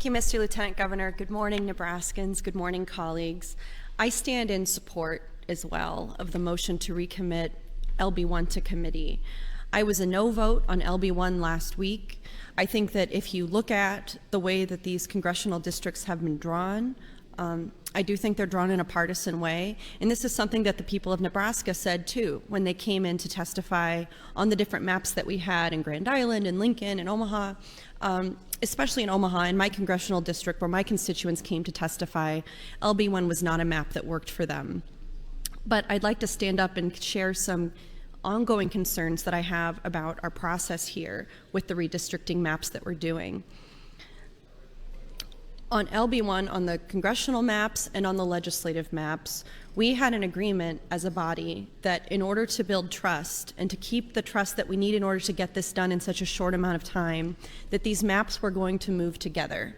Thank you, Mr. Lieutenant Governor. Good morning, Nebraskans. Good morning, colleagues. I stand in support as well of the motion to recommit LB1 to committee. I was a no vote on LB1 last week. I think that if you look at the way that these congressional districts have been drawn, I do think they're drawn in a partisan way. And this is something that the people of Nebraska said too when they came in to testify on the different maps that we had in Grand Island and Lincoln and Omaha. Especially in Omaha, in my congressional district where my constituents came to testify, LB1 was not a map that worked for them. But I'd like to stand up and share some ongoing concerns that I have about our process here with the redistricting maps that we're doing. On LB1, on the congressional maps and on the legislative maps, we had an agreement as a body that in order to build trust and to keep the trust that we need in order to get this done in such a short amount of time, that these maps were going to move together.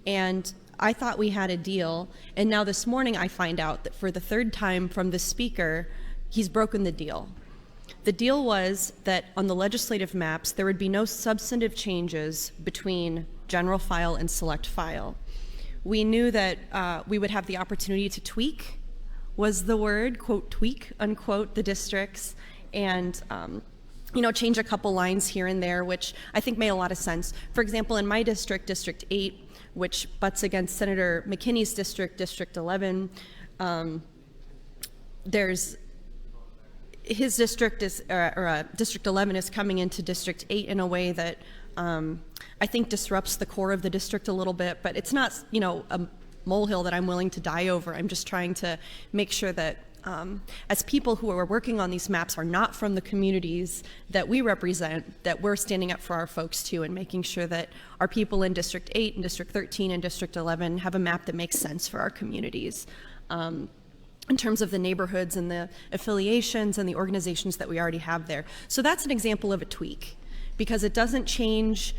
And I thought we had a deal, and now this morning I find out that for the third time from the speaker, he's broken the deal. The deal was that on the legislative maps, there would be no substantive changes between general file and select file. We knew that we would have the opportunity to tweak, was the word, quote, tweak, unquote, the districts, and change a couple lines here and there, which I think made a lot of sense. For example, in my district, District 8, which butts against Senator McKinney's district, District 11, his district is, District 11 is coming into District 8 in a way that I think disrupts the core of the district a little bit, but it's not, a molehill that I'm willing to die over. I'm just trying to make sure that as people who are working on these maps are not from the communities that we represent, that we're standing up for our folks too and making sure that our people in District 8 and District 13 and District 11 have a map that makes sense for our communities. In terms of the neighborhoods and the affiliations and the organizations that we already have there. So that's an example of a tweak, because it doesn't change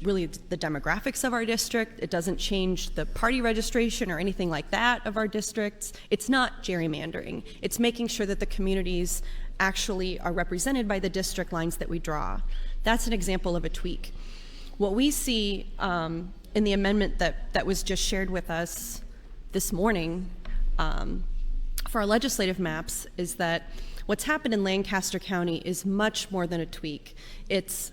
really the demographics of our district. It doesn't change the party registration or anything like that of our districts. It's not gerrymandering. It's making sure that the communities actually are represented by the district lines that we draw. That's an example of a tweak. What we see in the amendment that was just shared with us this morning for our legislative maps is that what's happened in Lancaster County is much more than a tweak. It's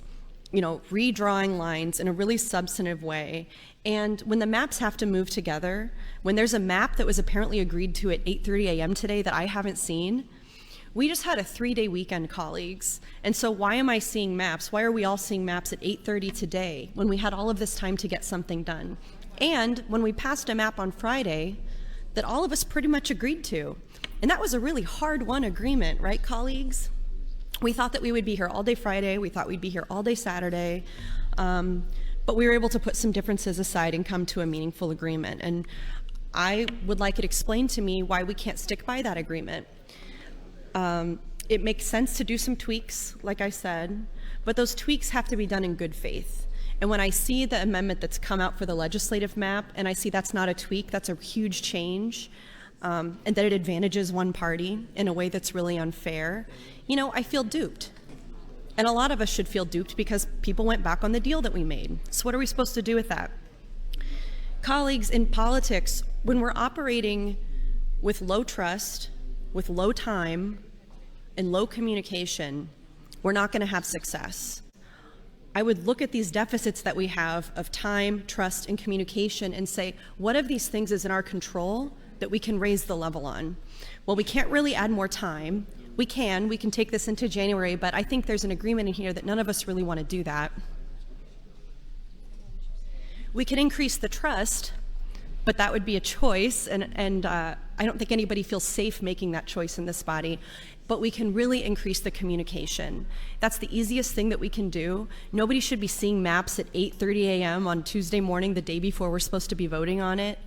redrawing lines in a really substantive way. And when the maps have to move together, when there's a map that was apparently agreed to at 8:30 a.m. today that I haven't seen, we just had a 3-day weekend, colleagues. And so why am I seeing maps? Why are we all seeing maps at 8:30 today when we had all of this time to get something done? And when we passed a map on Friday that all of us pretty much agreed to. And that was a really hard-won agreement, right, colleagues? We thought that we would be here all day Friday. We thought we'd be here all day Saturday. But we were able to put some differences aside and come to a meaningful agreement. And I would like it explained to me why we can't stick by that agreement. It makes sense to do some tweaks, like I said, but those tweaks have to be done in good faith. And when I see the amendment that's come out for the legislative map, and I see that's not a tweak, that's a huge change, and that it advantages one party in a way that's really unfair, I feel duped. And a lot of us should feel duped because people went back on the deal that we made. So what are we supposed to do with that? Colleagues, in politics, when we're operating with low trust, with low time, and low communication, we're not going to have success. I would look at these deficits that we have of time, trust, and communication and say, what of these things is in our control that we can raise the level on? Well, we can't really add more time. We can take this into January, but I think there's an agreement in here that none of us really want to do that. We can increase the trust, but that would be a choice, and I don't think anybody feels safe making that choice in this body. But we can really increase the communication. That's the easiest thing that we can do. Nobody should be seeing maps at 8:30 a.m. on Tuesday morning, the day before we're supposed to be voting on it,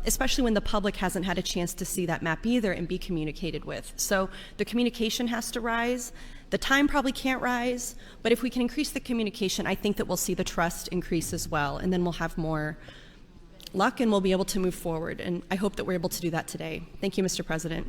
especially when the public hasn't had a chance to see that map either and be communicated with. So the communication has to rise. The time probably can't rise, but if we can increase the communication, I think that we'll see the trust increase as well, and then we'll have more luck and we'll be able to move forward. And I hope that we're able to do that today. Thank you, Mr. President.